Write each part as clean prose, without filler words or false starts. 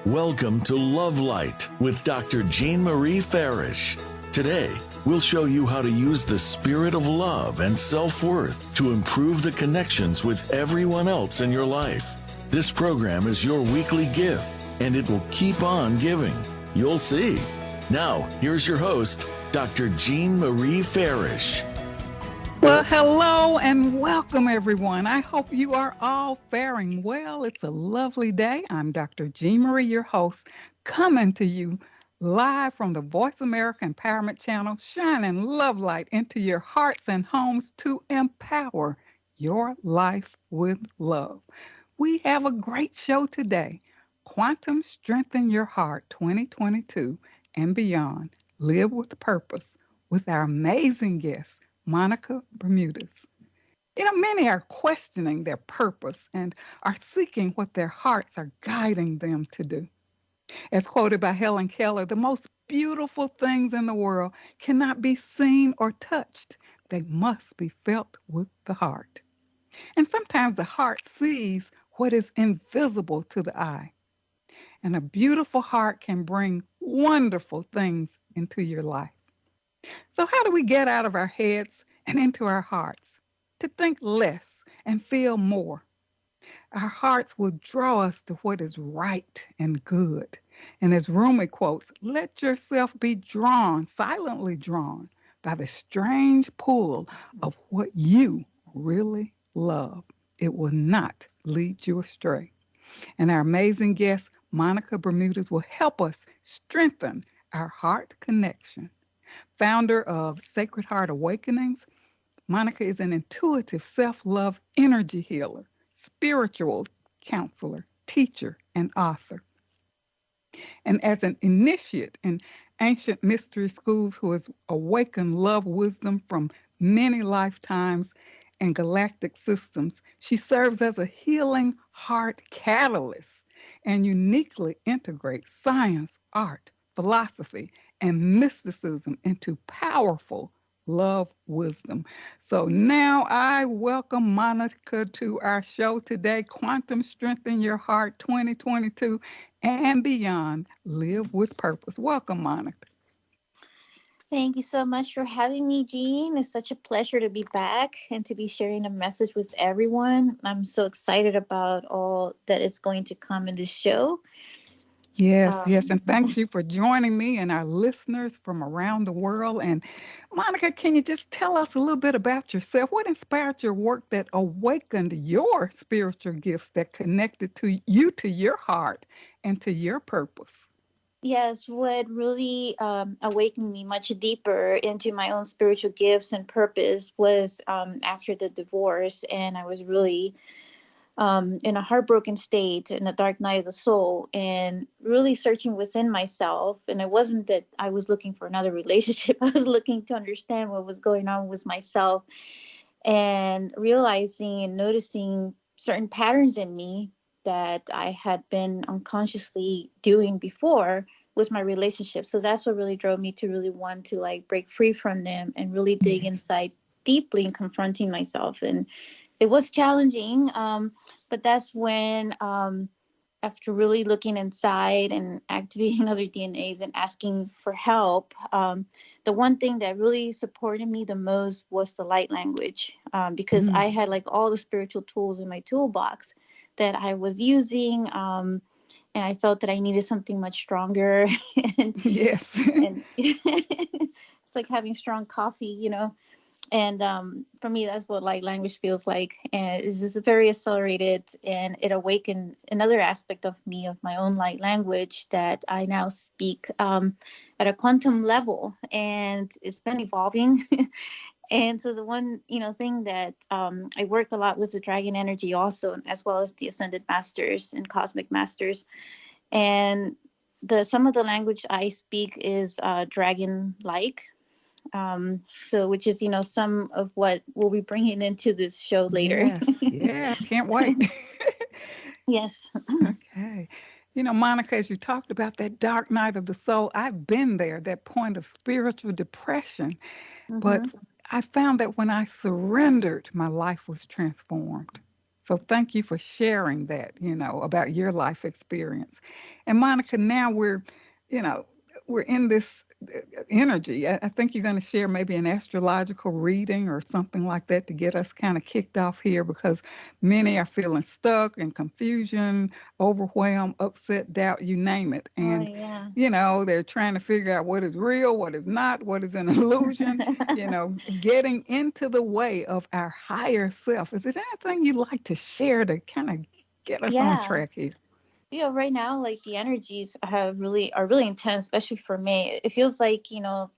Welcome to Love Light with Dr. Jean Marie Farish. Today, we'll show you how to use the spirit of love and self-worth to improve the connections with everyone else in your life. This program is your weekly gift, and it will keep on giving. You'll see. Now, here's your host, Dr. Jean Marie Farish. Well, hello and welcome, everyone. I hope you are all faring well. It's a lovely day. I'm Dr. Jean Marie, your host, coming to you live from the Voice America Empowerment Channel, shining love light into your hearts and homes to empower your life with love. We have a great show today. Quantum Strengthen Your Heart 2022 and beyond. Live with purpose with our amazing guest, Monica Bermudez. Many are questioning their purpose and are seeking what their hearts are guiding them to do. As quoted by Helen Keller, the most beautiful things in the world cannot be seen or touched. They must be felt with the heart. And sometimes the heart sees what is invisible to the eye. And a beautiful heart can bring wonderful things into your life. So how do we get out of our heads and into our hearts to think less and feel more? Our hearts will draw us to what is right and good. And as Rumi quotes, let yourself be drawn, silently drawn, by the strange pull of what you really love. It will not lead you astray. And our amazing guest, Monica Bermudez, will help us strengthen our heart connection. Founder of Sacred Heart Awakenings, Monica is an intuitive self-love energy healer, spiritual counselor, teacher, and author. And as an initiate in ancient mystery schools who has awakened love wisdom from many lifetimes and galactic systems, she serves as a healing heart catalyst and uniquely integrates science, art, philosophy, and mysticism into powerful love wisdom. So now I welcome Monica to our show today, Quantum Strengthen Your Heart 2022 and beyond. Live with purpose. Welcome, Monica. Thank you so much for having me, Jean. It's such a pleasure to be back and to be sharing a message with everyone. I'm so excited about all that is going to come in this show. Yes. And thank you for joining me and our listeners from around the world. And Monica, can you just tell us a little bit about yourself? What inspired your work that awakened your spiritual gifts that connected to your heart and to your purpose? Yes, what really awakened me much deeper into my own spiritual gifts and purpose was after the divorce. And I was really in a heartbroken state, in a dark night of the soul, and really searching within myself. And it wasn't that I was looking for another relationship. I was looking to understand what was going on with myself and realizing and noticing certain patterns in me that I had been unconsciously doing before with my relationship. So that's what really drove me to really want to break free from them and really dig inside deeply and confronting myself. And it was challenging, but that's when, after really looking inside and activating other DNAs and asking for help, the one thing that really supported me the most was the light language, because I had all the spiritual tools in my toolbox that I was using, and I felt that I needed something much stronger. Yes. And it's like having strong coffee, And for me, that's what light language feels like. And it's just very accelerated, and it awakened another aspect of me, of my own light language, that I now speak at a quantum level, and it's been evolving. And so the one, thing that I work a lot with the dragon energy also, as well as the ascended masters and cosmic masters. And some of the language I speak is dragon-like. Which is, some of what we'll be bringing into this show later. Yes, can't wait. Yes. Okay. Monica, as you talked about that dark night of the soul, I've been there, that point of spiritual depression. But I found that when I surrendered, my life was transformed. So thank you for sharing that, about your life experience. And Monica, now you know, we're in this energy. I think you're going to share maybe an astrological reading or something like that to get us kind of kicked off here, because many are feeling stuck and confusion, overwhelmed, upset, doubt, you name it. Oh, And, yeah. they're trying to figure out what is real, what is not, what is an illusion, getting into the way of our higher self. Is there anything you'd like to share to kind of get us on Yeah. track here? Right now, like the energies are really intense, especially for me. It feels like,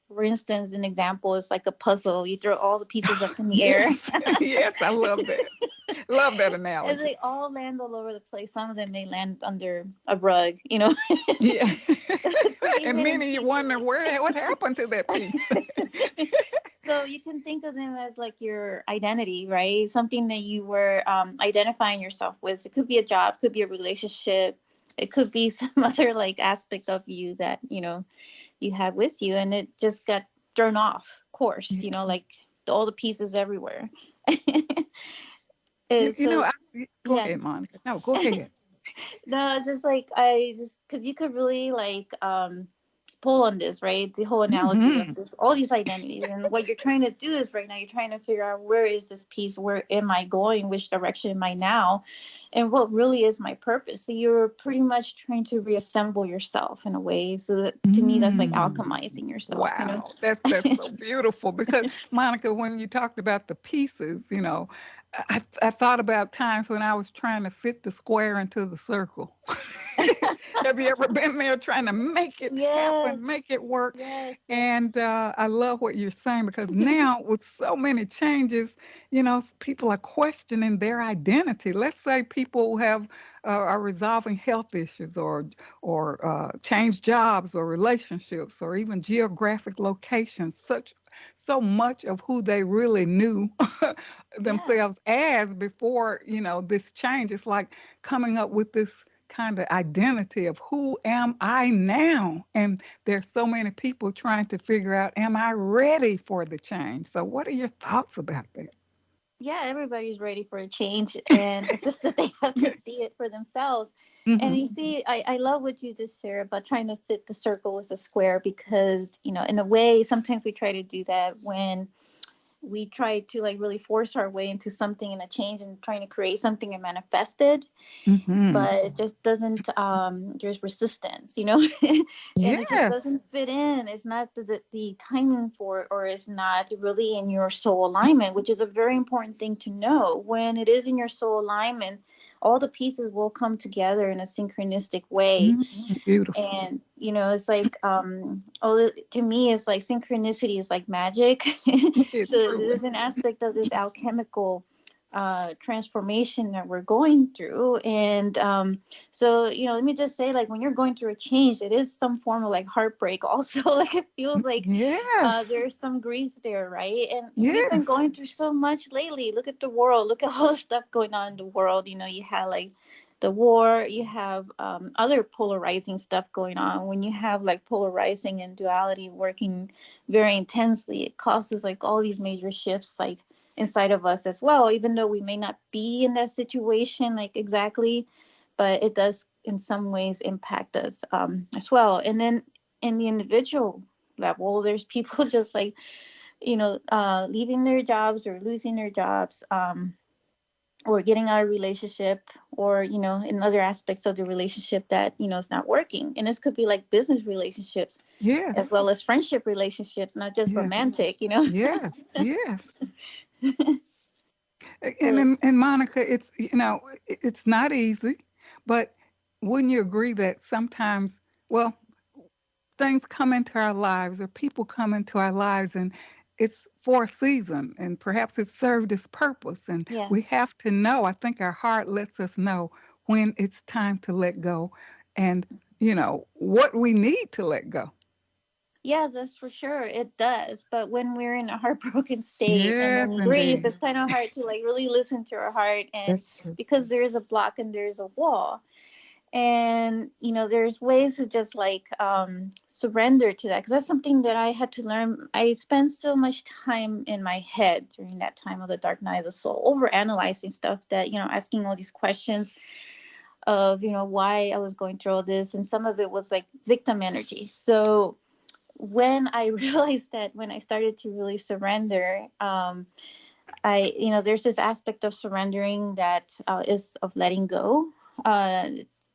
for instance, an example is like a puzzle. You throw all the pieces up in the air. Yes, yes, I love that. Love that And analogy. they all land all over the place. Some of them may land under a rug, Yeah. Pretty And hidden many you pieces. wonder what happened to that piece. So you can think of them as like your identity, right? Something that you were identifying yourself with. It could be a job, could be a relationship, it could be some other like aspect of you that you had with you, and it just got thrown off course. Like all the pieces everywhere. Go Yeah. ahead, Monica. No, go ahead. No, just like because you could really like pull on this, right? The whole analogy of this, all these identities, and what you're trying to do is right now you're trying to figure out, where is this piece? Where am I going? Which direction am I now? And what really is my purpose? So you're pretty much trying to reassemble yourself in a way. So that, to me, that's like alchemizing yourself. Wow, that's so beautiful. Because Monica, when you talked about the pieces, I thought about times when I was trying to fit the square into the circle. Have you ever been there trying to make it happen, make it work? Yes. And I love what you're saying, because now with so many changes, people are questioning their identity. Let's say people are resolving health issues, or change jobs or relationships, or even geographic locations. So much of who they really knew themselves as before, this change. It's like coming up with this kind of identity of, who am I now? And there's so many people trying to figure out, am I ready for the change? So what are your thoughts about that? Yeah, everybody's ready for a change, and it's just that they have to see it for themselves. And you see, I love what you just shared about trying to fit the circle with a square, because in a way sometimes we try to do that when we try to like really force our way into something and a change, and trying to create something and manifest it, but it just doesn't, there's resistance, and it just doesn't fit in. It's not the timing for it, or it's not really in your soul alignment, which is a very important thing to know. When it is in your soul alignment, all the pieces will come together in a synchronistic way. Beautiful. And it's like to me, it's like synchronicity is like magic. So there's an aspect of this alchemical transformation that we're going through. And so let me just say, like, when you're going through a change, it is some form of like heartbreak also. Like, it feels like there's some grief there, right? And we've been going through so much lately. Look at the world, look at all the stuff going on in the world. You have like the war, you have other polarizing stuff going on. When you have like polarizing and duality working very intensely, it causes like all these major shifts like inside of us as well, even though we may not be in that situation like exactly, but it does in some ways impact us as well. And then in the individual level, there's people just like leaving their jobs or losing their jobs, or getting out of relationship, or in other aspects of the relationship that is not working. And this could be like business relationships, as well as friendship relationships, not just romantic. Yes. And Monica, it's not easy, but wouldn't you agree that sometimes, well, things come into our lives, or people come into our lives, and it's for a season, and perhaps it served its purpose. And we have to know, I think our heart lets us know when it's time to let go, and, what we need to let go. Yes, that's for sure. It does. But when we're in a heartbroken state and in grief, it's kind of hard to like really listen to our heart, and because there is a block and there is a wall. And, there's ways to just like surrender to that. Because that's something that I had to learn. I spent so much time in my head during that time of the dark night of the soul, over analyzing stuff that, asking all these questions of, why I was going through all this. And some of it was like victim energy. So when I realized that, when I started to really surrender, there's this aspect of surrendering that is of letting go.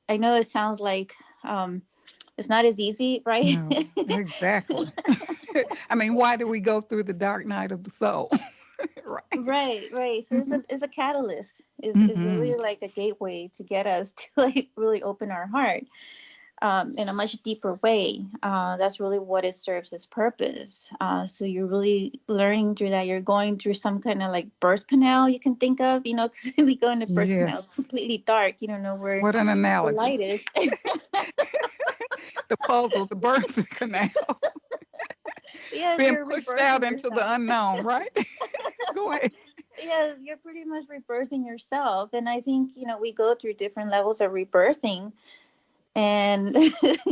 I know it sounds like it's not as easy, right? No, exactly. I mean, why do we go through the dark night of the soul? Right. Right. So it's a catalyst. Is Mm-hmm. really like a gateway to get us to like really open our heart in a much deeper way. That's really what it serves its purpose. So you're really learning through that. You're going through some kind of like birth canal you can think of, because we go into birth canal, it's Yes. completely dark. You don't know where What an the analogy. light is. The puzzle, the birth canal. Yes, Being you're pushed rebirthing out into the yourself. unknown, right? Go ahead. Yes, you're pretty much rebirthing yourself. And I think, we go through different levels of rebirthing. And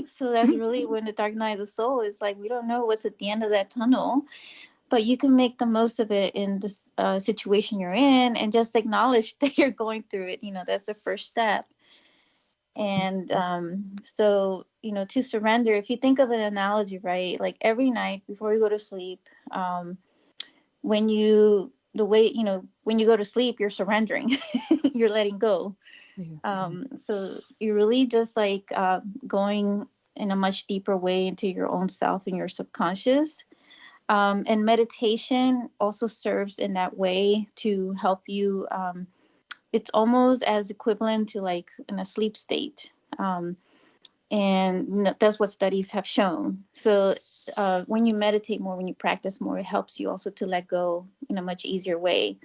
so that's really when the dark night of the soul is like, we don't know what's at the end of that tunnel, but you can make the most of it in this situation you're in, and just acknowledge that you're going through it. That's the first step. And so, to surrender, if you think of an analogy, right, like every night before you go to sleep, when you go to sleep, you're surrendering, you're letting go. So you're really just like going in a much deeper way into your own self and your subconscious. And meditation also serves in that way to help you. It's almost as equivalent to like in a sleep state. And that's what studies have shown. So when you meditate more, when you practice more, it helps you also to let go in a much easier way.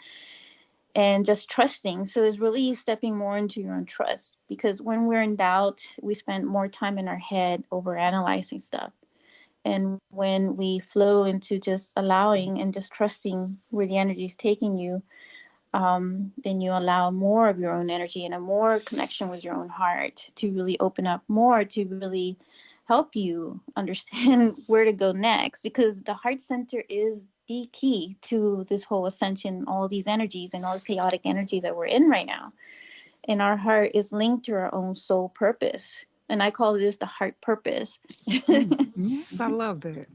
And just trusting. So it's really stepping more into your own trust, because when we're in doubt, we spend more time in our head over analyzing stuff. And when we flow into just allowing and just trusting where the energy is taking you, then you allow more of your own energy and a more connection with your own heart to really open up more, to really help you understand where to go next. Because the heart center is the key to this whole ascension, all these energies and all this chaotic energy that we're in right now. And our heart is linked to our own soul purpose. And I call this the heart purpose. Yes, I love that.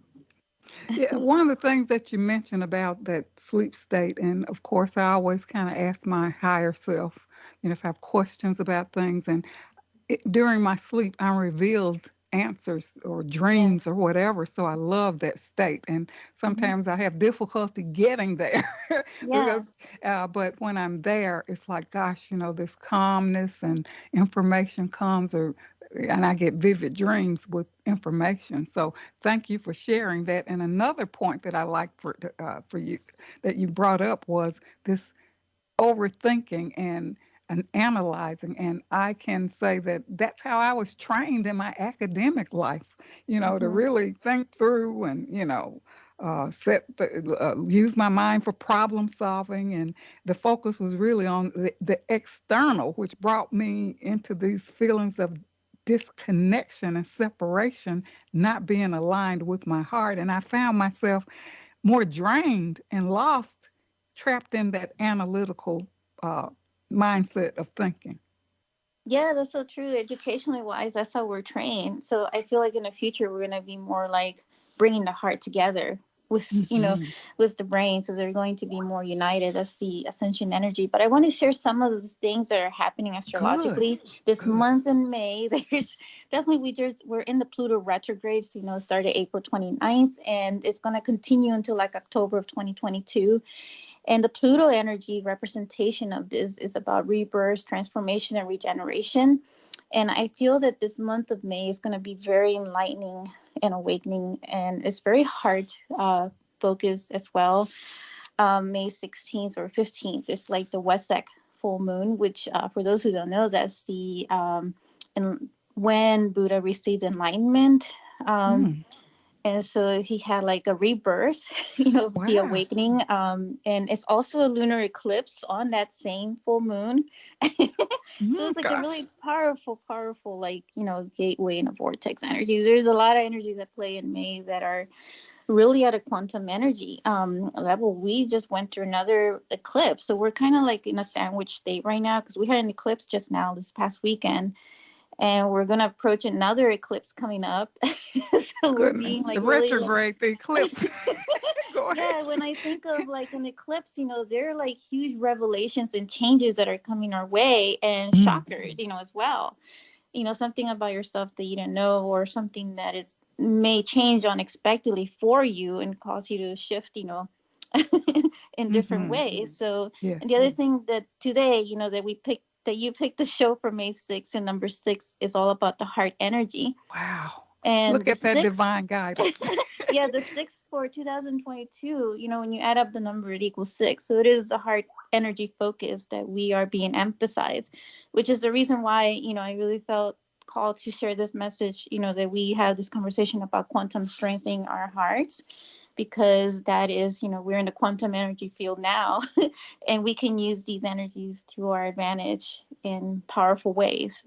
Yeah, one of the things that you mentioned about that sleep state, and of course, I always kind of ask my higher self, if I have questions about things, and during my sleep, I'm revealed answers or dreams Yes. or whatever. So I love that state, and sometimes I have difficulty getting there Yeah. because, but when I'm there, it's like, gosh, this calmness and information comes, and I get vivid dreams with information. So thank you for sharing that. And another point that I like for you that you brought up was this overthinking and analyzing. And I can say that that's how I was trained in my academic life, to really think through and, use my mind for problem solving. And the focus was really on the external, which brought me into these feelings of disconnection and separation, not being aligned with my heart. And I found myself more drained and lost, trapped in that analytical mindset of thinking. Yeah, that's so true. Educationally wise, that's how we're trained. So I feel like in the future, we're going to be more like bringing the heart together with, with the brain. So they're going to be more united. That's the ascension energy. But I want to share some of the things that are happening astrologically this month in May. There's definitely, we're in the Pluto retrograde. So, it started April 29th, and it's going to continue until like October of 2022. And the Pluto energy representation of this is about rebirth, transformation, and regeneration. And I feel that this month of May is going to be very enlightening and awakening. And it's very heart focused as well. May 16th or 15th is like the Wesek full moon, which for those who don't know, that's the when Buddha received enlightenment. And so he had like a rebirth, Wow. the awakening. And it's also a lunar eclipse on that same full moon. So it's like a really powerful, like, gateway and a vortex energy. There's a lot of energies that play in May that are really at a quantum energy level. We just went through another eclipse. So we're kind of like in a sandwich state right now, because we had an eclipse just now this past weekend. And we're going to approach another eclipse coming up. So we're being like the retrograde, the eclipse. Go ahead. Yeah, when I think of like an eclipse, there are like huge revelations and changes that are coming our way, and shockers, as well. Something about yourself that you didn't know, or something that may change unexpectedly for you and cause you to shift, in different ways. So, and the other thing that today, that you picked the show for May 6th, and number 6 is all about the heart energy. Wow. And look at that divine guidance. Yeah, the 6 for 2022, when you add up the number, it equals 6. So it is the heart energy focus that we are being emphasized, which is the reason why, I really felt called to share this message, that we have this conversation about quantum strengthening our hearts. Because that is, we're in the quantum energy field now, and we can use these energies to our advantage in powerful ways.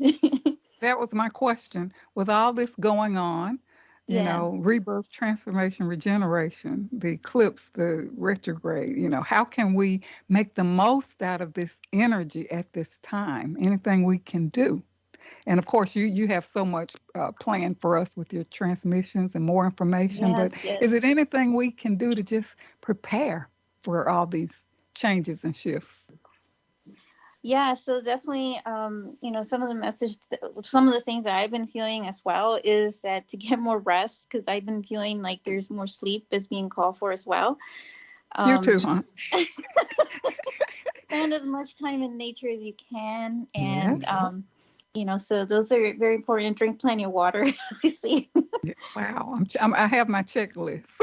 That was my question. With all this going on, rebirth, transformation, regeneration, the eclipse, the retrograde, how can we make the most out of this energy at this time? Anything we can do? And of course, you have so much planned for us with your transmissions and more information. Yes, but is it anything we can do to just prepare for all these changes and shifts? Yeah, so definitely, some of the things that I've been feeling as well is that to get more rest, because I've been feeling like there's more sleep is being called for as well. You too, huh? Spend as much time in nature as you can, and so those are very important. Drink plenty of water, obviously. Wow, I have my checklist.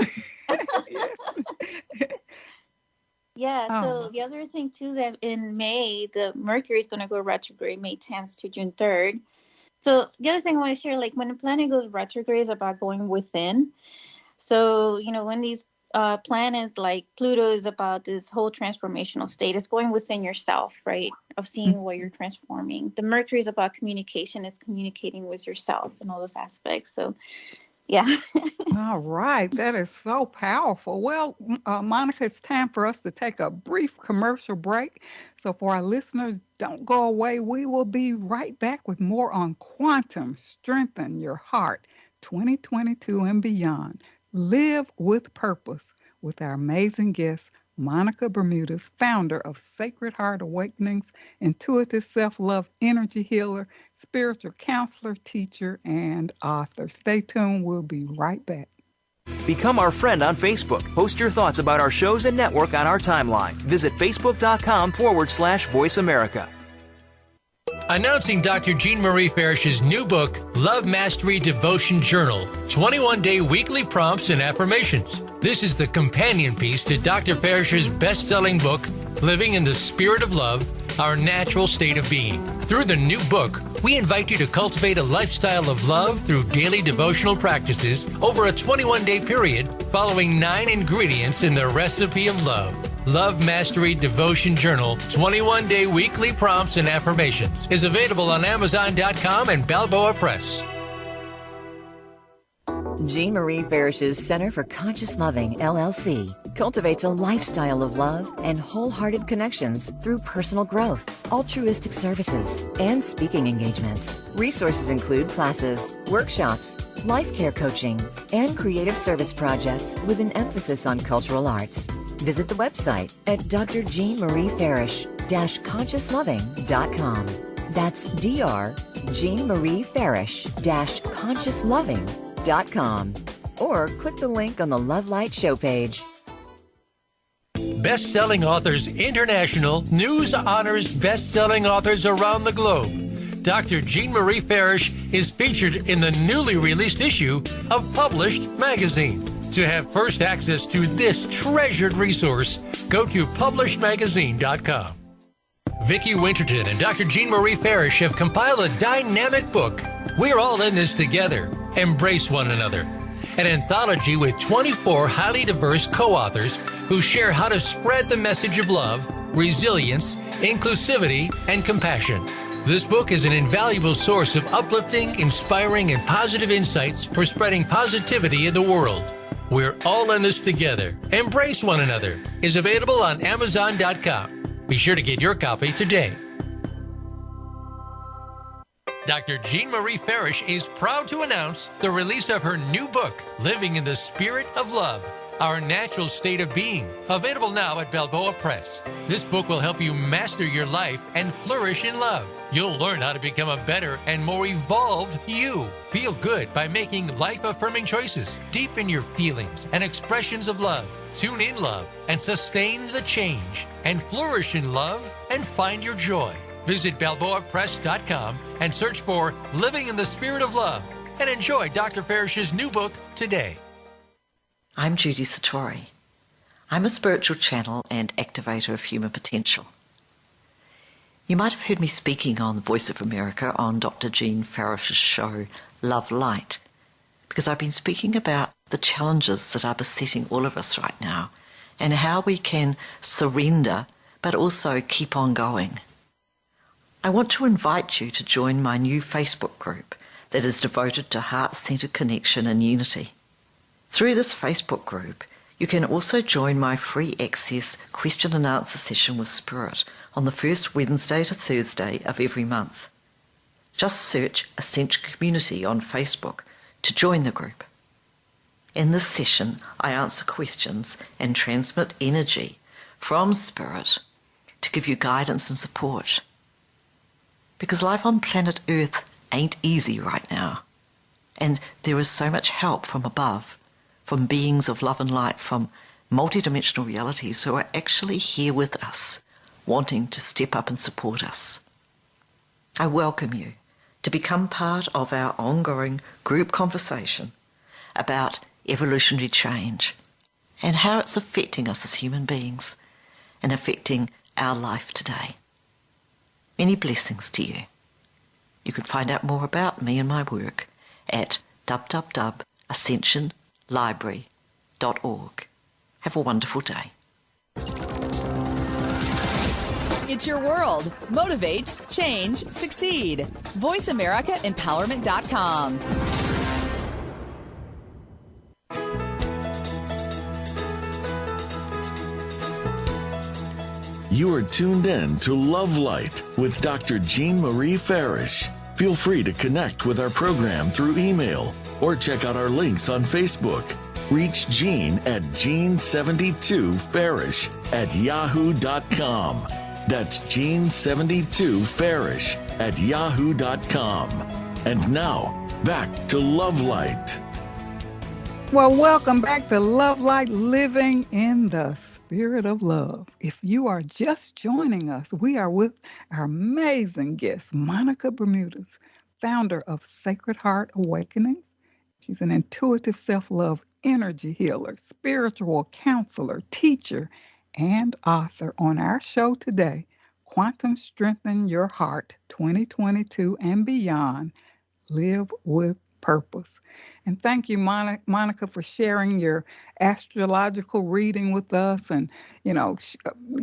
Yeah. So the other thing too, that in May, the Mercury is going to go retrograde, May 10th to June 3rd. So the other thing I want to share, like when a planet goes retrograde, is about going within. So when these planets like Pluto is about this whole transformational state. It's going within yourself, right? Of seeing what you're transforming. The Mercury is about communication. It's communicating with yourself and all those aspects. So, yeah. All right. That is so powerful. Well, Monica, it's time for us to take a brief commercial break. So for our listeners, don't go away. We will be right back with more on Quantum Strengthen Your Heart 2022 and beyond. Live with Purpose with our amazing guest, Monica Bermudez, founder of Sacred Heart Awakenings, intuitive self-love energy healer, spiritual counselor, teacher, and author. Stay tuned. We'll be right back. Become our friend on Facebook. Post your thoughts about our shows and network on our timeline. Visit facebook.com/Voice America. Announcing Dr. Jean Marie Farish's new book, Love Mastery Devotion Journal, 21-day weekly prompts and affirmations. This is the companion piece to Dr. Farish's best-selling book, Living in the Spirit of Love, Our Natural State of Being. Through the new book, we invite you to cultivate a lifestyle of love through daily devotional practices over a 21-day period, following 9 ingredients in the recipe of love. Love Mastery Devotion Journal, 21-day weekly prompts and affirmations, is available on Amazon.com and Balboa Press. Jean Marie Farish's Center for Conscious Loving, LLC, cultivates a lifestyle of love and wholehearted connections through personal growth, altruistic services, and speaking engagements. Resources include classes, workshops, life care coaching, and creative service projects with an emphasis on cultural arts. Visit the website at drjeanmariefarish-consciousloving.com. That's drjeanmariefarish-consciousloving.com, or click the link on the Love Light show page. Best-selling Authors International news honors best-selling authors around the globe. Dr. Jean Marie Farish is featured in the newly released issue of Published magazine. To have first access to this treasured resource, go to publishedmagazine.com. Vicki Winterton and Dr. Jean Marie Farish have compiled a dynamic book. We're all in this together. Embrace one another. an anthology with 24 highly diverse co-authors who share how to spread the message of love, resilience, inclusivity, and compassion. This book is an invaluable source of uplifting, inspiring, and positive insights for spreading positivity in the world. We're all in this together. Embrace one another is available on Amazon.com. Be sure to get your copy today. Dr. Jean Marie Farish is proud to announce the release of her new book, Living in the Spirit of Love, Our Natural State of Being, available now at Balboa Press. This book will help you master your life and flourish in love. You'll learn how to become a better and more evolved you. Feel good by making life-affirming choices. Deepen your feelings and expressions of love. Tune in love and sustain the change. And flourish in love and find your joy. Visit BalboaPress.com and search for Living in the Spirit of Love and enjoy Dr. Farish's new book today. I'm Judy Satori. I'm a spiritual channel and activator of human potential. You might have heard me speaking on the Voice of America on Dr. Jean Farish's show, Love Light, because I've been speaking about the challenges that are besetting all of us right now and how we can surrender but also keep on going. I want to invite you to join my new Facebook group that is devoted to heart-centered connection and unity. Through this Facebook group, you can also join my free access question and answer session with Spirit on the first Wednesday to Thursday of every month. Just search Ascension Community on Facebook to join the group. In this session, I answer questions and transmit energy from Spirit to give you guidance and support. Because life on planet Earth ain't easy right now. And there is so much help from above, from beings of love and light, from multidimensional realities who are actually here with us, wanting to step up and support us. I welcome you to become part of our ongoing group conversation about evolutionary change and how it's affecting us as human beings and affecting our life today. Many blessings to you. You can find out more about me and my work at www.ascensionlibrary.org. Have a wonderful day. It's your world. Motivate, change, succeed. VoiceAmericaEmpowerment.com. You are tuned in to Love Light with Dr. Jean Marie Farish. Feel free to connect with our program through email or check out our links on Facebook. Reach Jean at Jean72Farish@yahoo.com. That's Jean72Farish@yahoo.com. And now, back to Love Light. Well, welcome back to Love Light, Living in the Spirit of Love. If you are just joining us, we are with our amazing guest, Monica Bermudez, founder of Sacred Heart Awakenings. She's an intuitive self-love energy healer, spiritual counselor, teacher, and author. On our show today, Quantum Strengthen Your Heart 2022 and Beyond, Live with Purpose. And thank you, Monica, for sharing your astrological reading with us and,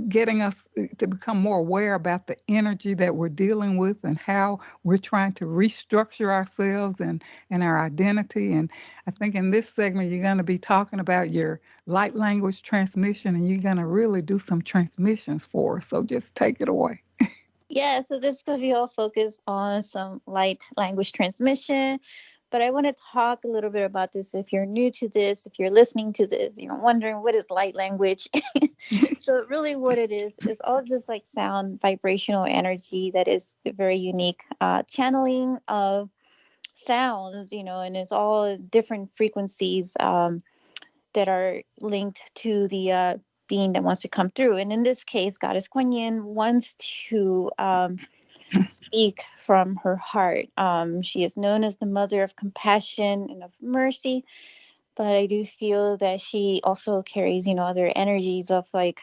getting us to become more aware about the energy that we're dealing with and how we're trying to restructure ourselves and our identity. And I think in this segment, you're going to be talking about your light language transmission, and you're going to really do some transmissions for us. So just take it away. Yeah, so this is going to be all focused on some light language transmission. But I want to talk a little bit about this. If you're new to this, if you're listening to this, you're wondering what is light language. So really what it is all just like sound, vibrational energy that is very unique channeling of sounds, and it's all different frequencies that are linked to the being that wants to come through. And in this case, Goddess Kuan Yin wants to speak from her heart. She is known as the mother of compassion and of mercy, but I do feel that she also carries, other energies of like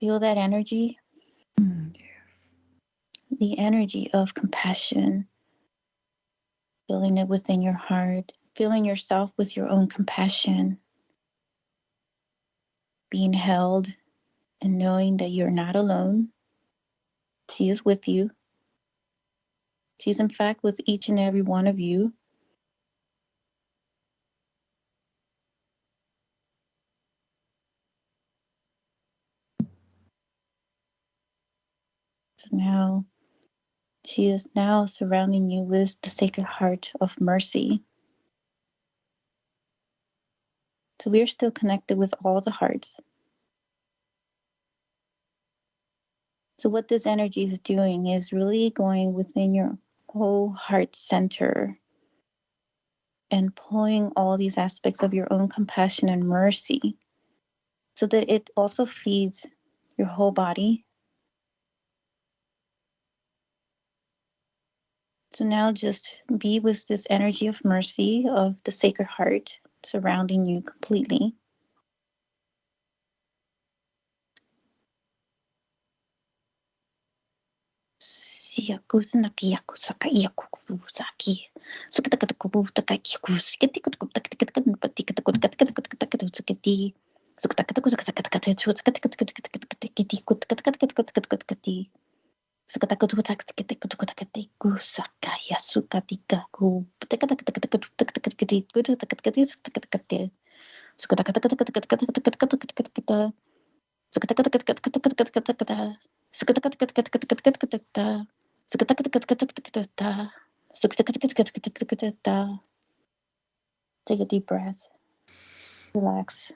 Feel that energy? Yes. The energy of compassion. Feeling it within your heart. Feeling yourself with your own compassion. Being held and knowing that you're not alone. She is with you. She's in fact with each and every one of you. So now, she is now surrounding you with the sacred heart of mercy. So we are still connected with all the hearts. So what this energy is doing is really going within your whole heart center and pulling all these aspects of your own compassion and mercy so that it also feeds your whole body. So now just be with this energy of mercy of the Sacred Heart surrounding you completely. Take a deep breath. Relax.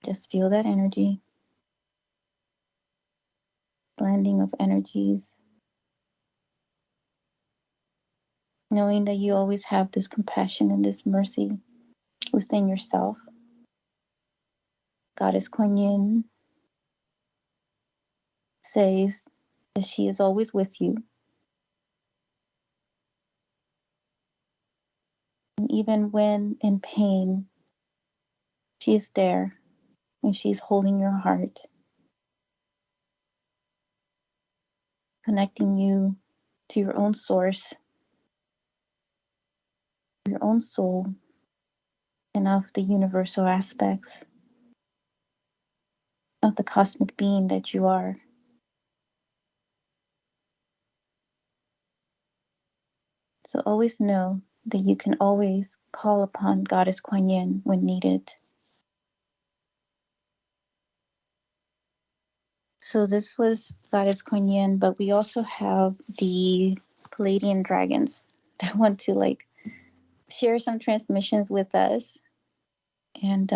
Just feel that energy. Blending of energies. Knowing that you always have this compassion and this mercy within yourself. Goddess Kuan Yin says that she is always with you. And even when in pain, she is there and she's holding your heart, connecting you to your own source, your own soul, and of the universal aspects of the cosmic being that you are. So always know that you can always call upon Goddess Kuan Yin when needed. So this was Goddess Kuan Yin, but we also have the Palladian dragons that want to share some transmissions with us. And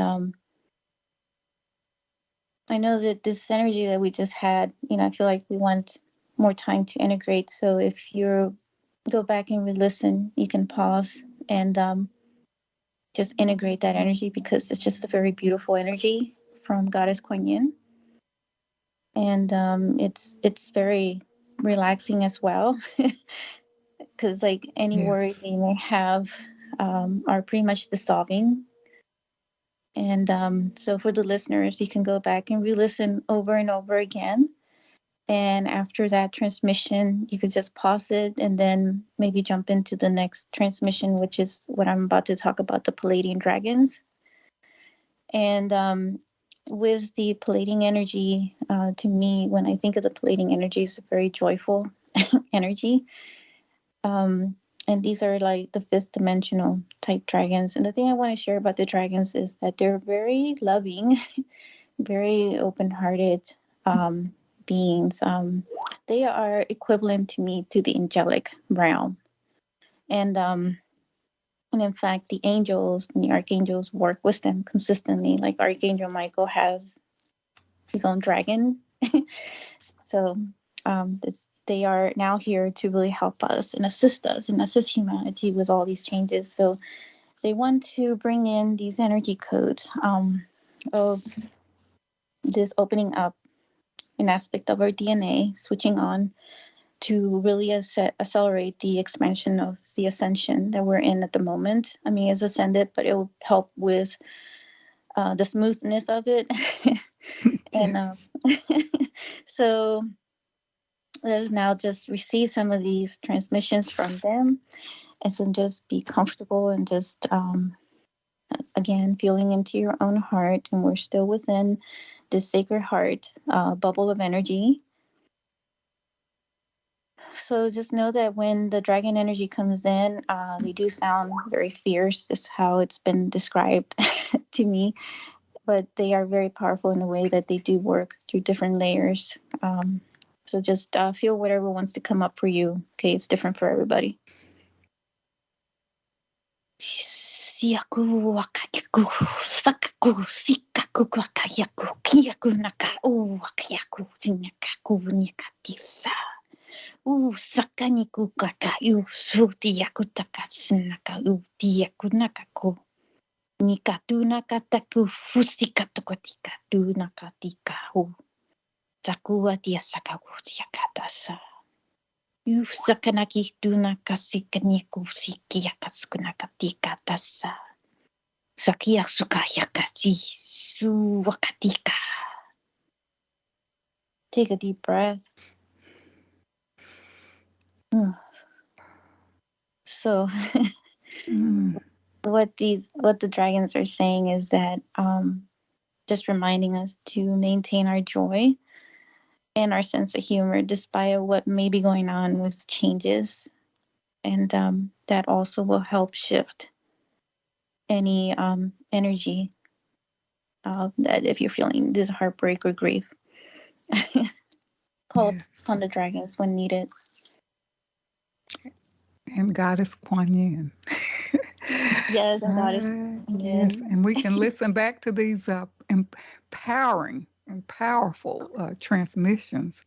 I know that this energy that we just had, I feel like we want more time to integrate. So if you go back and re-listen, you can pause and just integrate that energy, because it's just a very beautiful energy from Goddess Kuan Yin. And it's very relaxing as well, because any worries you may have are pretty much dissolving. And so for the listeners, you can go back and re-listen over and over again. And after that transmission, you could just pause it and then maybe jump into the next transmission, which is what I'm about to talk about, the Palladian dragons. And with the Palladian energy, to me, when I think of the Palladian energy, it's a very joyful energy. And these are like the fifth dimensional type dragons. And the thing I want to share about the dragons is that they're very loving, very open-hearted beings. They are equivalent to me to the angelic realm. And in fact, the angels and the archangels work with them consistently. Like Archangel Michael has his own dragon. So they are now here to really help us and assist humanity with all these changes. So they want to bring in these energy codes of this opening up an aspect of our DNA, switching on to really accelerate the expansion of the ascension that we're in at the moment. I mean, it's ascended, but it will help with the smoothness of it. And so let's now just receive some of these transmissions from them, and so just be comfortable and just again feeling into your own heart. And we're still within this Sacred Heart bubble of energy. So just know that when the dragon energy comes in, they do sound very fierce, is how it's been described to me. But they are very powerful in a way that they do work through different layers. So just feel whatever wants to come up for you. Okay, it's different for everybody. Nikatuna kataku fusikatokotika tu nakatika hu. Takua dia sakawutia katasa. You sakanaki dunakasikaniko sikiakaskunakatika tasa. Sakia sukayakasi suwakatika. Take a deep breath. So what the dragons are saying is that just reminding us to maintain our joy and our sense of humor despite what may be going on with changes, and that also will help shift any energy that if you're feeling this heartbreak or grief. Call upon the dragons when needed. And Goddess Kuan Yin. Yes, and Goddess Kuan Yin. Yes, and we can listen back to these empowering and powerful transmissions.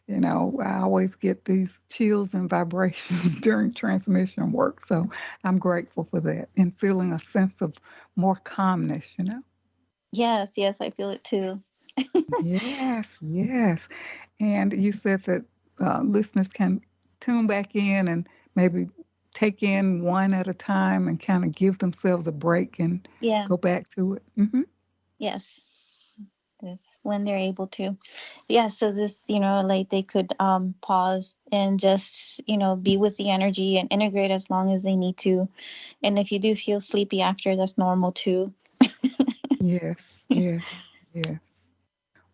You know, I always get these chills and vibrations during transmission work. So I'm grateful for that and feeling a sense of more calmness, you know? Yes, I feel it too. Yes. And you said that listeners can tune back in and maybe take in one at a time and kind of give themselves a break and go back to it. Mm-hmm. Yes, when they're able to. Yeah, so this, like they could pause and just, be with the energy and integrate as long as they need to. And if you do feel sleepy after, that's normal too. Yes.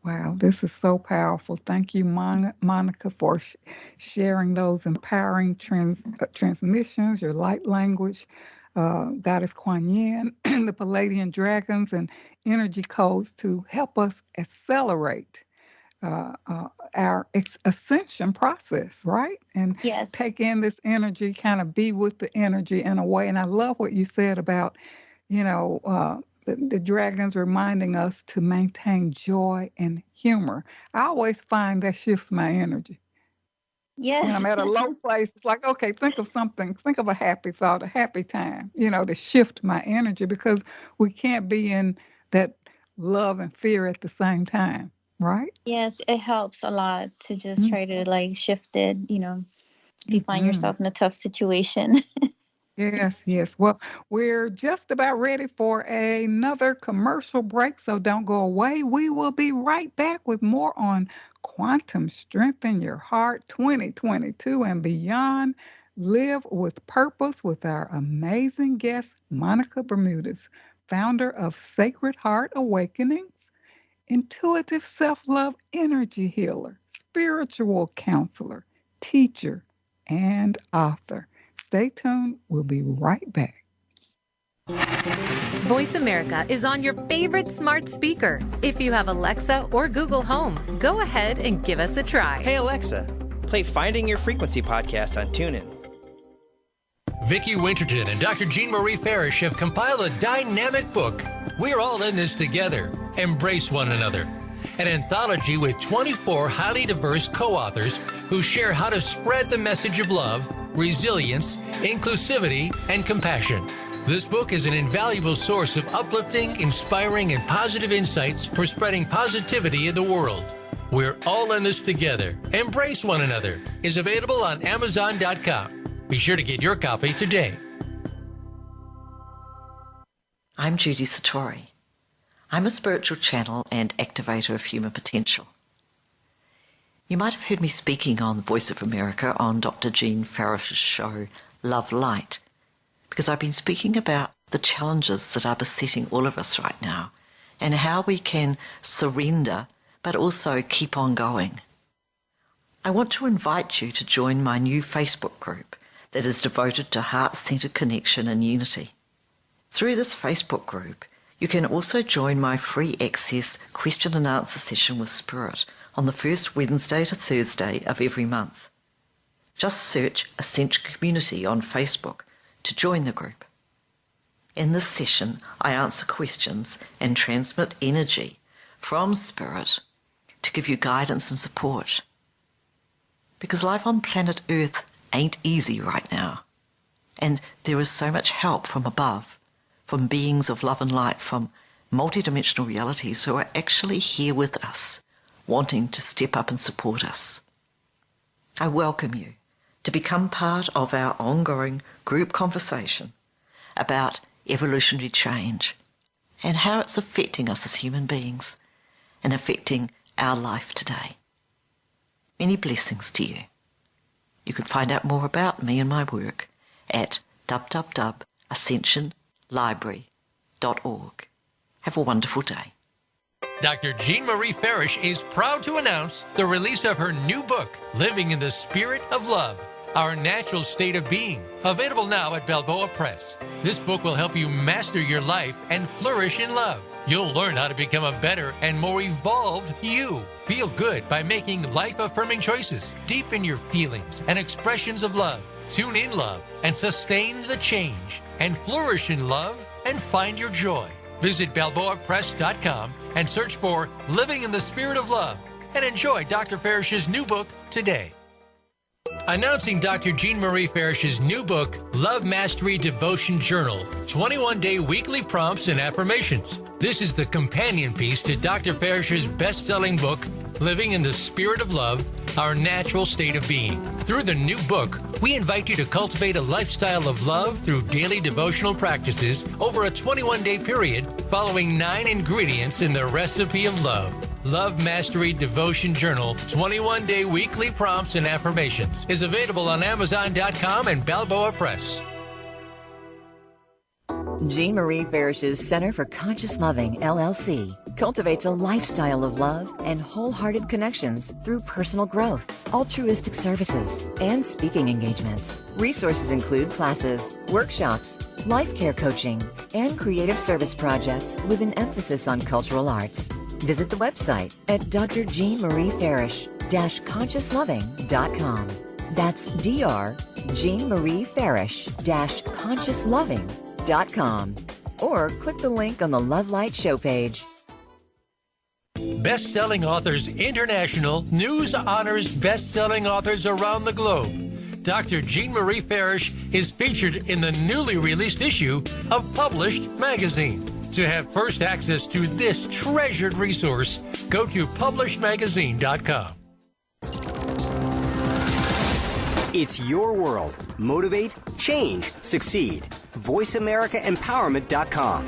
Wow, this is so powerful. Thank you, Monica, for sharing those empowering transmissions, your light language, Goddess Kuan Yin, the Palladian dragons, and energy codes to help us accelerate our ascension process, right? And take in this energy, kind of be with the energy in a way. And I love what you said about, the dragons reminding us to maintain joy and humor. I always find that shifts my energy. Yes. When I'm at a low place, it's like, okay, think of something, think of a happy thought, a happy time, to shift my energy, because we can't be in that love and fear at the same time, right? Yes, it helps a lot to just try to shift it, if you find yourself in a tough situation. Yes. Well, we're just about ready for another commercial break, so don't go away. We will be right back with more on Quantum Strengthen Your Heart 2022 and beyond. Live with Purpose with our amazing guest, Monica Bermudez, founder of Sacred Heart Awakenings, intuitive self-love energy healer, spiritual counselor, teacher, and author. Stay tuned. We'll be right back. Voice America is on your favorite smart speaker. If you have Alexa or Google Home, go ahead and give us a try. Hey, Alexa, play Finding Your Frequency podcast on TuneIn. Vicki Winterton and Dr. Jean Marie Farish have compiled a dynamic book, We're All in This Together, Embrace One Another, an anthology with 24 highly diverse co-authors who share how to spread the message of love, resilience, inclusivity, and compassion. This book is an invaluable source of uplifting, inspiring, and positive insights for spreading positivity in the world. We're all in this together. Embrace One Another is available on Amazon.com. Be sure to get your copy today. I'm Judy Satori. I'm a spiritual channel and activator of human potential. You might have heard me speaking on the Voice of America on Dr. Jean Farish's show, Love Light, because I've been speaking about the challenges that are besetting all of us right now and how we can surrender but also keep on going. I want to invite you to join my new Facebook group that is devoted to heart-centered connection and unity. Through this Facebook group, you can also join my free access question and answer session with Spirit on the first Wednesday to Thursday of every month. Just search Ascension Community on Facebook to join the group. In this session, I answer questions and transmit energy from Spirit to give you guidance and support. Because life on planet Earth ain't easy right now. And there is so much help from above, from beings of love and light, from multidimensional realities who are actually here with us, wanting to step up and support us. I welcome you to become part of our ongoing group conversation about evolutionary change and how it's affecting us as human beings and affecting our life today. Many blessings to you. You can find out more about me and my work at www.ascensionlibrary.org. Have a wonderful day. Dr. Jean Marie Farish is proud to announce the release of her new book, Living in the Spirit of Love, Our Natural State of Being, available now at Balboa Press. This book will help you master your life and flourish in love. You'll learn how to become a better and more evolved you. Feel good by making life-affirming choices. Deepen your feelings and expressions of love. Tune in love and sustain the change. And flourish in love and find your joy. Visit BalboaPress.com and search for Living in the Spirit of Love and enjoy Dr. Farish's new book today. Announcing Dr. Jean Marie Farish's new book, Love Mastery Devotion Journal, 21-day weekly prompts and affirmations. This is the companion piece to Dr. Farish's best-selling book, Living in the Spirit of Love, Our Natural State of Being. Through the new book, we invite you to cultivate a lifestyle of love through daily devotional practices over a 21-day period, following 9 ingredients in the recipe of love. Love Mastery Devotion Journal, 21-day weekly prompts and affirmations, is available on Amazon.com and Balboa Press. Jean Marie Farish's Center for Conscious Loving, LLC, cultivates a lifestyle of love and wholehearted connections through personal growth, altruistic services, and speaking engagements. Resources include classes, workshops, life care coaching, and creative service projects with an emphasis on cultural arts. Visit the website at drjeanmariefarish-consciousloving.com. That's drjeanmariefarish-consciousloving.com. Or click the link on the Love Light show page. Best-selling Authors International news honors best-selling authors around the globe. Dr. Jean Marie Farish is featured in the newly released issue of Published magazine. To have first access to this treasured resource, go to publishedmagazine.com. It's your world. Motivate, change, succeed. VoiceAmericaEmpowerment.com.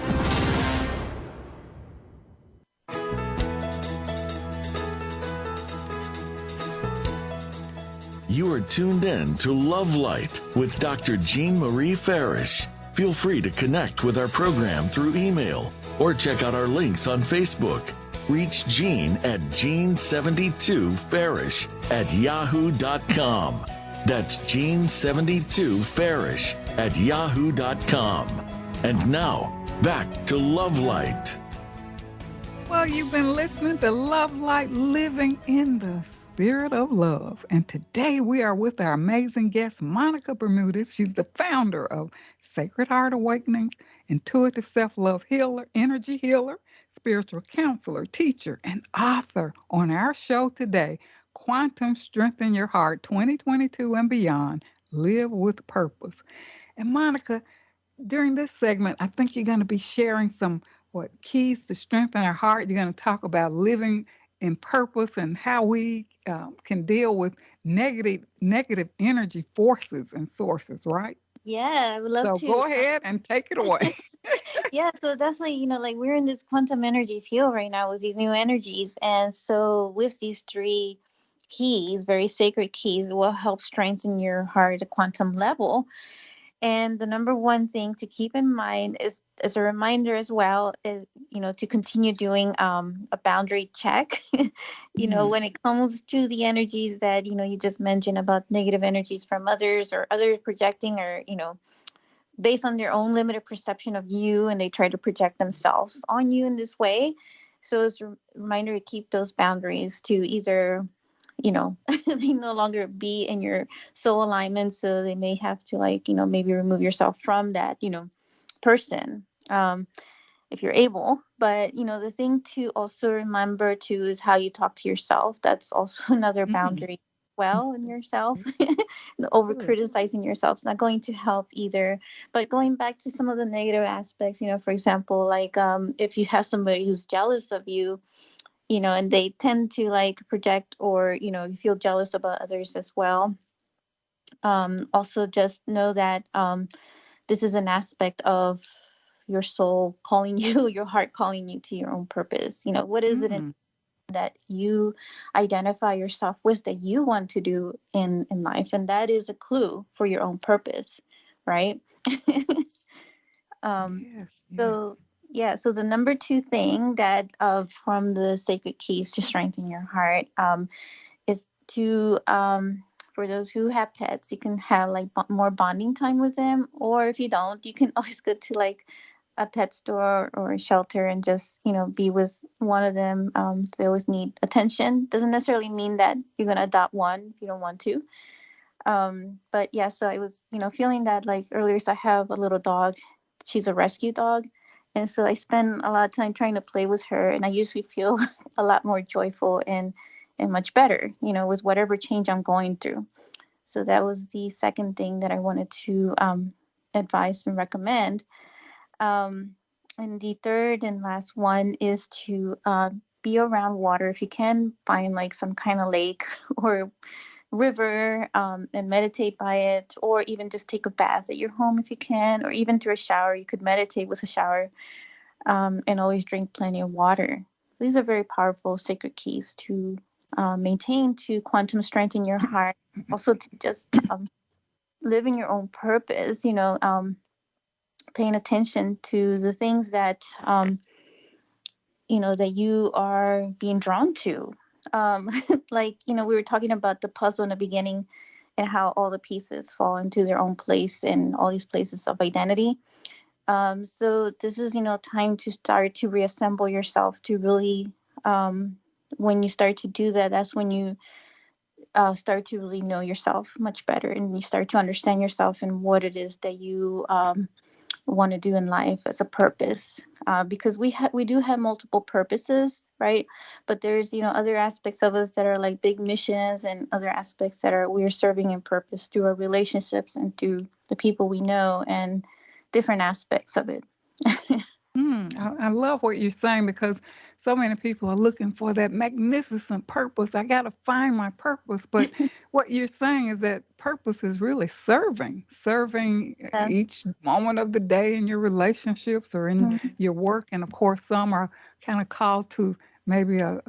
You are tuned in to Love Light with Dr. Jean Marie Farish. Feel free to connect with our program through email or check out our links on Facebook. Reach Jean at Jean72Farish@yahoo.com. That's Jean72Farish@yahoo.com. And now, back to Love Light. Well, you've been listening to Love Light, Living in the Spirit of Love. And today we are with our amazing guest, Monica Bermudez. She's the founder of Sacred Heart Awakenings, intuitive self-love healer, energy healer, spiritual counselor, teacher, and author. On our show today, Quantum Strengthen Your Heart 2022 and Beyond, Live with Purpose. And Monica, during this segment, I think you're going to be sharing some keys to strengthen our heart. You're going to talk about living in purpose and how we can deal with negative energy forces and sources, right? Yeah, I would love to. So go ahead and take it away. Yeah, so definitely, like we're in this quantum energy field right now with these new energies. And so with these 3 keys, very sacred keys, will help strengthen your heart at a quantum level. And the number one thing to keep in mind is, as a reminder as well, is, to continue doing a boundary check, when it comes to the energies that, you just mentioned about negative energies from others or others projecting or, based on their own limited perception of you, and they try to project themselves on you in this way. So it's a reminder to keep those boundaries to either they no longer be in your soul alignment. So they may have to maybe remove yourself from that, person, if you're able. But, the thing to also remember too is how you talk to yourself. That's also another boundary in yourself. Over criticizing yourself is not going to help either. But going back to some of the negative aspects, for example, if you have somebody who's jealous of you, and they tend to project or, you feel jealous about others as well. Also, just know that this is an aspect of your soul calling you, your heart calling you to your own purpose. What is it that you identify yourself with that you want to do in life? And that is a clue for your own purpose, right? Yes. So, yeah, so the number 2 thing that from the sacred keys to strengthen your heart is to for those who have pets, you can have like more bonding time with them, or if you don't, you can always go to like a pet store or a shelter and just be with one of them. They always need attention. Doesn't necessarily mean that you're gonna adopt one if you don't want to. But yeah, so I was feeling that like earlier. So I have a little dog. She's a rescue dog, and so I spend a lot of time trying to play with her, and I usually feel a lot more joyful and much better, with whatever change I'm going through. So that was the second thing that I wanted to advise and recommend. And the third and last one is to be around water. If you can find like some kind of lake or river and meditate by it, or even just take a bath at your home if you can, or even through a shower. You could meditate with a shower, and always drink plenty of water. These are very powerful sacred keys to maintain, to quantum strengthen your heart, also to just live in your own purpose, paying attention to the things that, that you are being drawn to. Like, we were talking about the puzzle in the beginning and how all the pieces fall into their own place and all these places of identity. So this is, time to start to reassemble yourself, to really, when you start to do that, that's when you start to really know yourself much better, and you start to understand yourself and what it is that you want to do in life as a purpose, because we do have multiple purposes, right? But there's other aspects of us that are like big missions, and other aspects that we are serving in purpose through our relationships and through the people we know, and different aspects of it. I love what you're saying, because so many people are looking for that magnificent purpose. I got to find my purpose. But what you're saying is that purpose is really serving each moment of the day in your relationships or in your work. And of course, some are kind of called to maybe a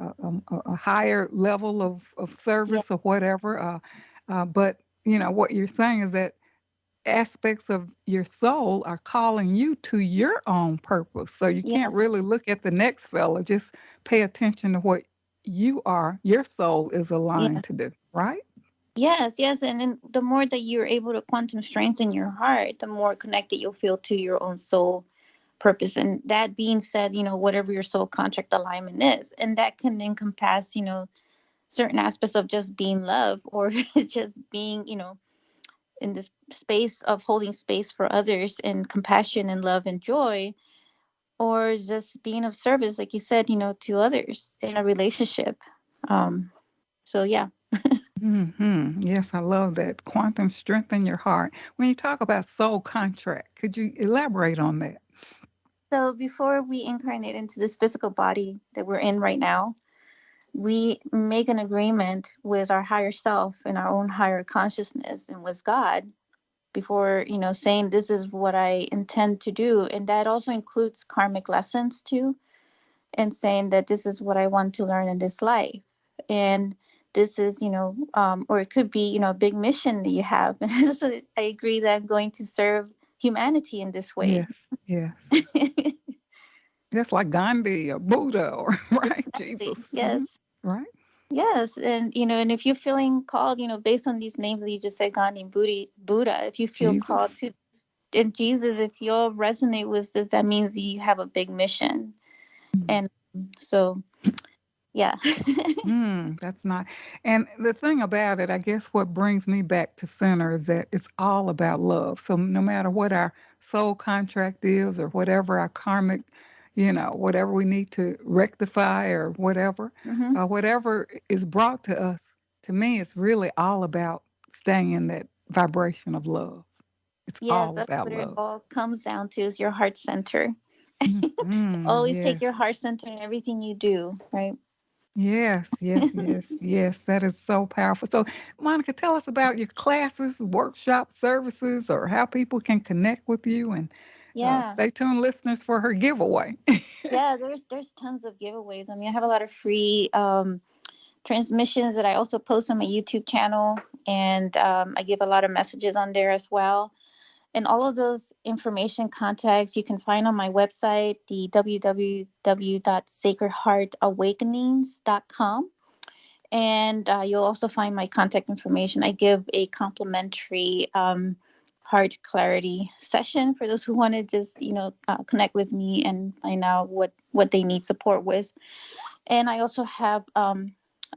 higher level of service or whatever. But, what you're saying is that aspects of your soul are calling you to your own purpose. So you can't really look at the next fella. Just pay attention to what your soul is aligned to do, right? Yes. And then the more that you're able to quantum strengthen your heart, the more connected you'll feel to your own soul purpose. And that being said, whatever your soul contract alignment is, and that can encompass, certain aspects of just being love, or just being, in this space of holding space for others and compassion and love and joy, or just being of service, like you said, to others in a relationship. So yeah. Yes, I love that. Quantum strengthen your heart. When you talk about soul contract, could you elaborate on that? So before we incarnate into this physical body that we're in right now, we make an agreement with our higher self and our own higher consciousness and with God before, saying this is what I intend to do. And that also includes karmic lessons too, and saying that this is what I want to learn in this life. And this is, or it could be, a big mission that you have. And so I agree that I'm going to serve humanity in this way. Yes. Just like Gandhi or Buddha or Exactly. Jesus. Yes. Right? Yes. And, and if you're feeling called, based on these names that you just said, Gandhi and Buddha, if you feel Jesus. called to, and Jesus, if you all resonate with this, that means you have a big mission. And so, yeah. That's not. And the thing about it, I guess what brings me back to center is that it's all about love. So no matter what our soul contract is, or whatever our karmic, whatever we need to rectify, or whatever, whatever is brought to us, to me, it's really all about staying in that vibration of love. It's all about what love. it all comes down to, is your heart center. Always take your heart center in everything you do, right? Yes, yes, yes, yes. That is so powerful. So, Monica, tell us about your classes, workshop services, or how people can connect with you. And Yeah. stay tuned, listeners, for her giveaway. Yeah, there's tons of giveaways. I mean, I have a lot of free transmissions that I also post on my YouTube channel, and I give a lot of messages on there as well. And all of those information contacts you can find on my website, the www.sacredheartawakenings.com. And you'll also find my contact information. I give a complimentary heart clarity session for those who want to just, connect with me and find out what they need support with. And I also have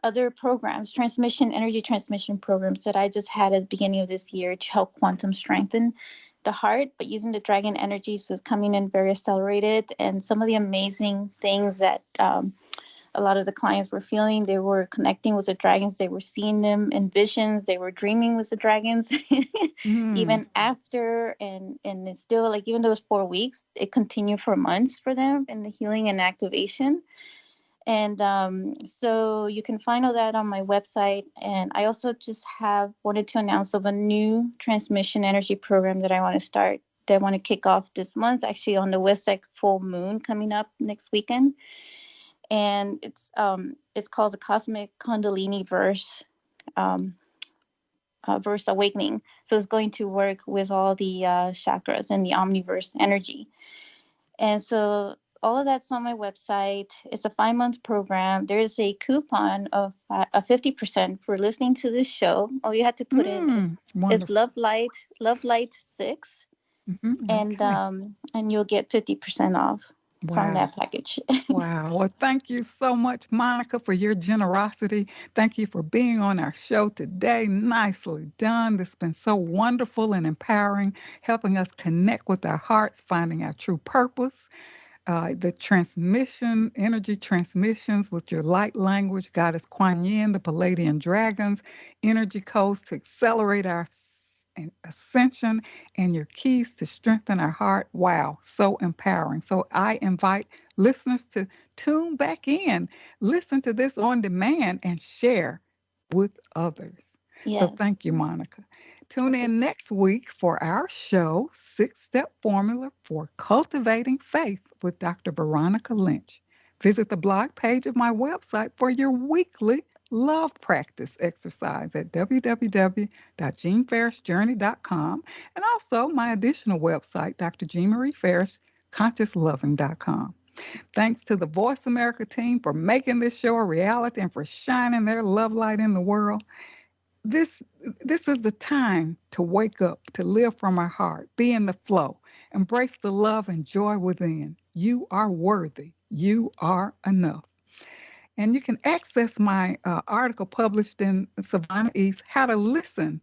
other programs, energy transmission programs that I just had at the beginning of this year to help quantum strengthen the heart, but using the dragon energy. So it's coming in very accelerated. And some of the amazing things that a lot of the clients were feeling, they were connecting with the dragons. They were seeing them in visions. They were dreaming with the dragons even after. And it's still like, even though it's 4 weeks, it continued for months for them in the healing and activation. And so you can find all that on my website. And I also just wanted to announce of a new transmission energy program that I want to start, that I want to kick off this month, actually on the Westside full moon coming up next weekend. And it's called the Cosmic Kundalini Verse Awakening. So it's going to work with all the chakras and the omniverse energy. And so all of that's on my website. It's a 5-month program. There is a coupon of 50% for listening to this show. All you have to put in is Love Light 6, and you'll get 50% off from that package. Wow. Well, thank you so much, Monica, for your generosity. Thank you for being on our show today. Nicely done. This has been so wonderful and empowering, helping us connect with our hearts, finding our true purpose. The energy transmissions with your light language, Goddess Kuan Yin, the Palladian dragons, energy codes to accelerate our ascension, and your keys to strengthen our heart. Wow, so empowering. So I invite listeners to tune back in, listen to this on demand, and share with others. Yes. So thank you, Monica. Tune in next week for our show, 6-Step Formula for Cultivating Faith with Dr. Veronica Lynch. Visit the blog page of my website for your weekly love practice exercise at www.jeanfarrisjourney.com, and also my additional website, Dr. Jean Marie Farris, consciousloving.com. Thanks to the Voice America team for making this show a reality and for shining their love light in the world. This is the time to wake up, to live from our heart, be in the flow, embrace the love and joy within. You are worthy. You are enough. And you can access my article published in Savannah East, How to Listen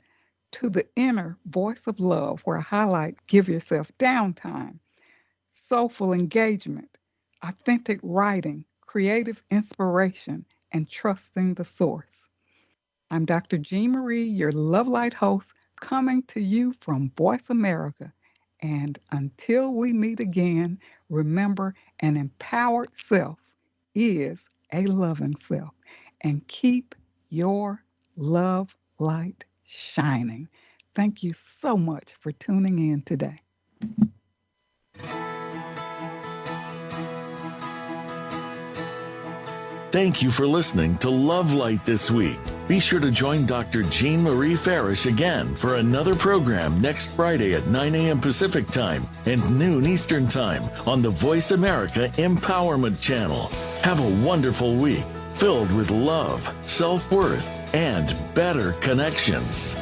to the Inner Voice of Love, where I highlight give yourself downtime, soulful engagement, authentic writing, creative inspiration, and trusting the source. I'm Dr. Jean Marie, your Love Light host, coming to you from Voice America. And until we meet again, remember, an empowered self is a loving self. And keep your love light shining. Thank you so much for tuning in today. Thank you for listening to Love Light this week. Be sure to join Dr. Jean Marie Farris again for another program next Friday at 9 a.m. Pacific Time and noon Eastern Time on the Voice America Empowerment Channel. Have a wonderful week filled with love, self-worth, and better connections.